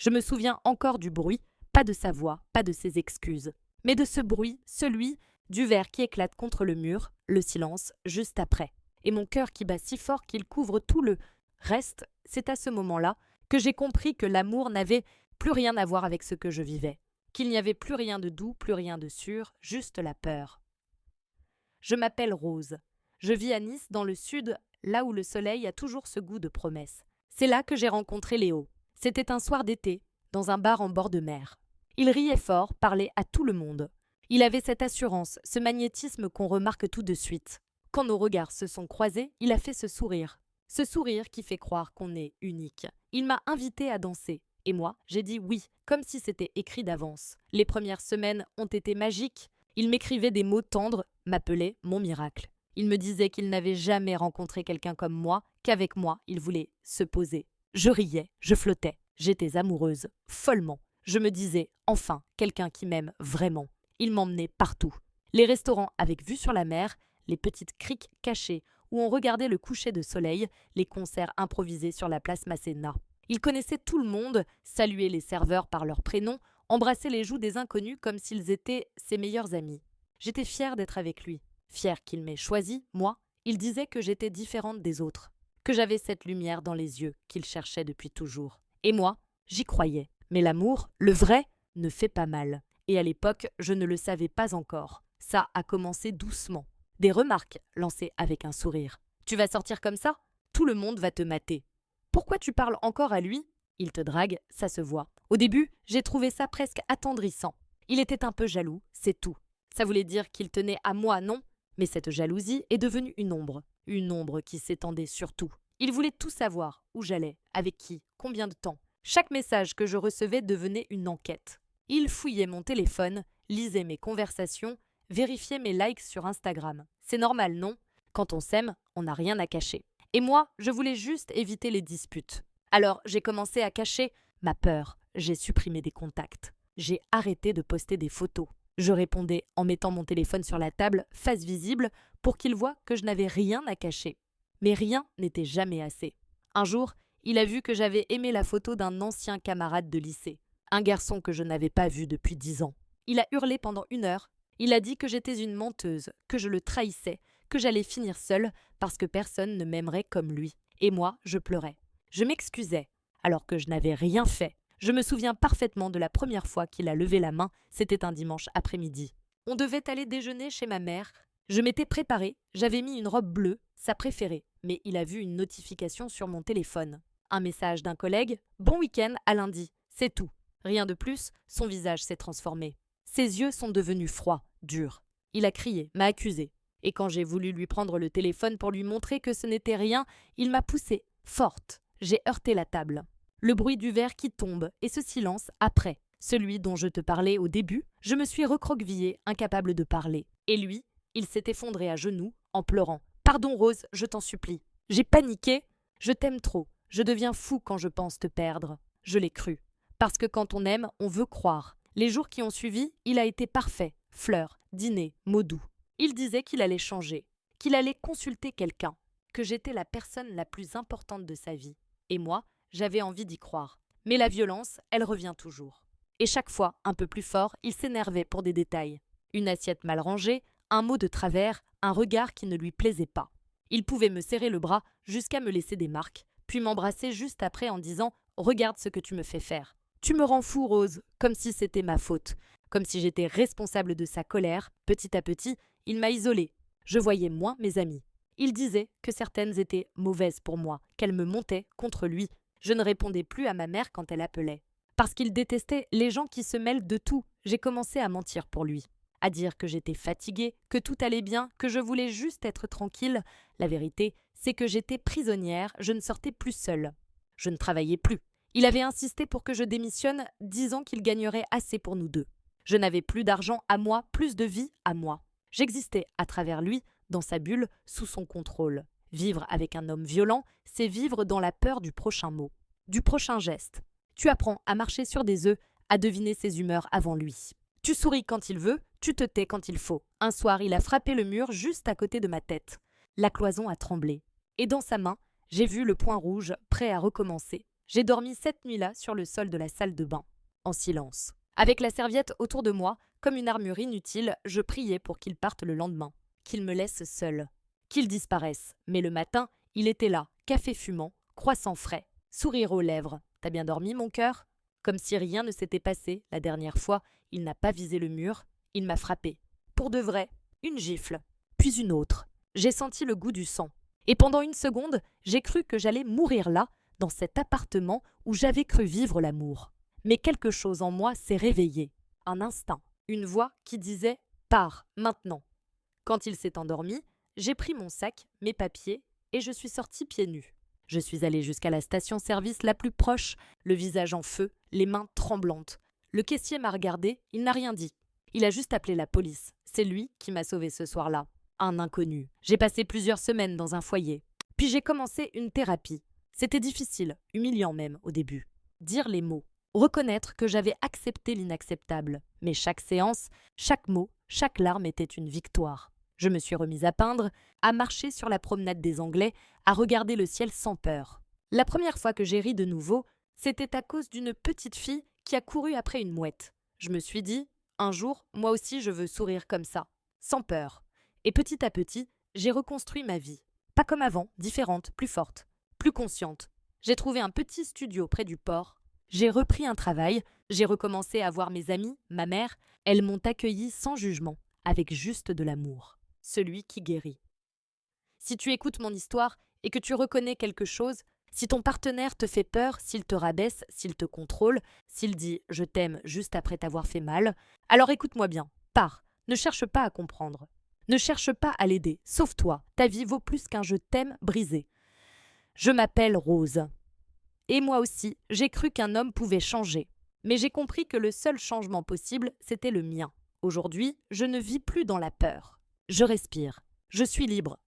Je me souviens encore du bruit, pas de sa voix, pas de ses excuses, mais de ce bruit, celui du verre qui éclate contre le mur, le silence juste après. Et mon cœur qui bat si fort qu'il couvre tout le reste, c'est à ce moment-là que j'ai compris que l'amour n'avait plus rien à voir avec ce que je vivais, qu'il n'y avait plus rien de doux, plus rien de sûr, juste la peur. Je m'appelle Rose. Je vis à Nice, dans le sud, là où le soleil a toujours ce goût de promesse. C'est là que j'ai rencontré Léo. C'était un soir d'été, dans un bar en bord de mer. Il riait fort, parlait à tout le monde. Il avait cette assurance, ce magnétisme qu'on remarque tout de suite. Quand nos regards se sont croisés, il a fait ce sourire qui fait croire qu'on est unique. Il m'a invité à danser. Et moi, j'ai dit oui, comme si c'était écrit d'avance. Les premières semaines ont été magiques. Il m'écrivait des mots tendres, m'appelait mon miracle. Il me disait qu'il n'avait jamais rencontré quelqu'un comme moi, qu'avec moi, il voulait se poser. Je riais, je flottais, j'étais amoureuse, follement. Je me disais, enfin, quelqu'un qui m'aime vraiment. Il m'emmenait partout. Les restaurants avec vue sur la mer, les petites criques cachées où on regardait le coucher de soleil, les concerts improvisés sur la place Masséna. Il connaissait tout le monde, saluait les serveurs par leur prénom, embrassait les joues des inconnus comme s'ils étaient ses meilleurs amis. J'étais fière d'être avec lui, fière qu'il m'ait choisi, moi. Il disait que j'étais différente des autres, que j'avais cette lumière dans les yeux qu'il cherchait depuis toujours. Et moi, j'y croyais. Mais l'amour, le vrai, ne fait pas mal. Et à l'époque, je ne le savais pas encore. Ça a commencé doucement. Des remarques lancées avec un sourire. « Tu vas sortir comme ça ? Tout le monde va te mater. Pourquoi tu parles encore à lui ? Il te drague, ça se voit. Au début, j'ai trouvé ça presque attendrissant. Il était un peu jaloux, c'est tout. Ça voulait dire qu'il tenait à moi, non ? Mais cette jalousie est devenue une ombre qui s'étendait sur tout. Il voulait tout savoir, où j'allais, avec qui, combien de temps. Chaque message que je recevais devenait une enquête. Il fouillait mon téléphone, lisait mes conversations, vérifiait mes likes sur Instagram. C'est normal, non ? Quand on s'aime, on n'a rien à cacher. Et moi, je voulais juste éviter les disputes. Alors, j'ai commencé à cacher ma peur. J'ai supprimé des contacts. J'ai arrêté de poster des photos. Je répondais en mettant mon téléphone sur la table, face visible, pour qu'il voie que je n'avais rien à cacher. Mais rien n'était jamais assez. Un jour, il a vu que j'avais aimé la photo d'un ancien camarade de lycée, un garçon que je n'avais pas vu depuis 10 ans. Il a hurlé pendant 1 heure. Il a dit que j'étais une menteuse, que je le trahissais, que j'allais finir seule parce que personne ne m'aimerait comme lui. Et moi, je pleurais. Je m'excusais, alors que je n'avais rien fait. Je me souviens parfaitement de la première fois qu'il a levé la main, c'était un dimanche après-midi. On devait aller déjeuner chez ma mère. Je m'étais préparée, j'avais mis une robe bleue, sa préférée, mais il a vu une notification sur mon téléphone. Un message d'un collègue, « Bon week-end à lundi », c'est tout. Rien de plus, son visage s'est transformé. Ses yeux sont devenus froids, durs. Il a crié, m'a accusé. Et quand j'ai voulu lui prendre le téléphone pour lui montrer que ce n'était rien, il m'a poussée, forte. J'ai heurté la table. Le bruit du verre qui tombe et ce silence après, celui dont je te parlais au début, je me suis recroquevillée, incapable de parler. Et lui, il s'est effondré à genoux, en pleurant. « Pardon Rose, je t'en supplie. » J'ai paniqué. « Je t'aime trop. Je deviens fou quand je pense te perdre. » Je l'ai cru. Parce que quand on aime, on veut croire. Les jours qui ont suivi, il a été parfait. Fleurs, dîner, mots doux. Il disait qu'il allait changer, qu'il allait consulter quelqu'un, que j'étais la personne la plus importante de sa vie. Et moi, j'avais envie d'y croire. Mais la violence, elle revient toujours. Et chaque fois, un peu plus fort, il s'énervait pour des détails. Une assiette mal rangée, un mot de travers, un regard qui ne lui plaisait pas. Il pouvait me serrer le bras jusqu'à me laisser des marques, puis m'embrasser juste après en disant « Regarde ce que tu me fais faire. Tu me rends fou, Rose », comme si c'était ma faute, comme si j'étais responsable de sa colère. Petit à petit, il m'a isolée. Je voyais moins mes amies. Il disait que certaines étaient mauvaises pour moi, qu'elles me montaient contre lui. Je ne répondais plus à ma mère quand elle appelait. Parce qu'il détestait les gens qui se mêlent de tout, j'ai commencé à mentir pour lui. À dire que j'étais fatiguée, que tout allait bien, que je voulais juste être tranquille. La vérité, c'est que j'étais prisonnière, je ne sortais plus seule. Je ne travaillais plus. Il avait insisté pour que je démissionne, disant qu'il gagnerait assez pour nous deux. Je n'avais plus d'argent à moi, plus de vie à moi. J'existais à travers lui, dans sa bulle, sous son contrôle. Vivre avec un homme violent, c'est vivre dans la peur du prochain mot, du prochain geste. Tu apprends à marcher sur des œufs, à deviner ses humeurs avant lui. Tu souris quand il veut, tu te tais quand il faut. Un soir, il a frappé le mur juste à côté de ma tête. La cloison a tremblé. Et dans sa main, j'ai vu le point rouge, prêt à recommencer. J'ai dormi cette nuit-là sur le sol de la salle de bain, en silence. Avec la serviette autour de moi, comme une armure inutile, je priais pour qu'il parte le lendemain, qu'il me laisse seul, qu'il disparaisse. Mais le matin, il était là, café fumant, croissant frais, sourire aux lèvres. T'as bien dormi, mon cœur? Comme si rien ne s'était passé la dernière fois, il n'a pas visé le mur, il m'a frappé. Pour de vrai, une gifle, puis une autre. J'ai senti le goût du sang. Et pendant une seconde, j'ai cru que j'allais mourir là, dans cet appartement où j'avais cru vivre l'amour. Mais quelque chose en moi s'est réveillé. Un instinct, une voix qui disait « Pars, maintenant ». Quand il s'est endormi, j'ai pris mon sac, mes papiers, et je suis sortie pieds nus. Je suis allée jusqu'à la station-service la plus proche, le visage en feu, les mains tremblantes. Le caissier m'a regardé, il n'a rien dit. Il a juste appelé la police. C'est lui qui m'a sauvée ce soir-là. Un inconnu. J'ai passé plusieurs semaines dans un foyer. Puis j'ai commencé une thérapie. C'était difficile, humiliant même au début. Dire les mots. Reconnaître que j'avais accepté l'inacceptable. Mais chaque séance, chaque mot, chaque larme était une victoire. Je me suis remise à peindre, à marcher sur la promenade des Anglais, à regarder le ciel sans peur. La première fois que j'ai ri de nouveau, c'était à cause d'une petite fille qui a couru après une mouette. Je me suis dit, un jour, moi aussi je veux sourire comme ça, sans peur. Et petit à petit, j'ai reconstruit ma vie. Pas comme avant, différente, plus forte, plus consciente. J'ai trouvé un petit studio près du port. J'ai repris un travail, j'ai recommencé à voir mes amis, ma mère. Elles m'ont accueilli sans jugement, avec juste de l'amour. Celui qui guérit. Si tu écoutes mon histoire et que tu reconnais quelque chose, si ton partenaire te fait peur, s'il te rabaisse, s'il te contrôle, s'il dit « je t'aime » juste après t'avoir fait mal, alors écoute-moi bien, pars, ne cherche pas à comprendre. Ne cherche pas à l'aider, sauve-toi, ta vie vaut plus qu'un « je t'aime » brisé. Je m'appelle Rose. Et moi aussi, j'ai cru qu'un homme pouvait changer. Mais j'ai compris que le seul changement possible, c'était le mien. Aujourd'hui, je ne vis plus dans la peur. Je respire. Je suis libre.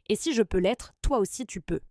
Et si je peux l'être, toi aussi tu peux.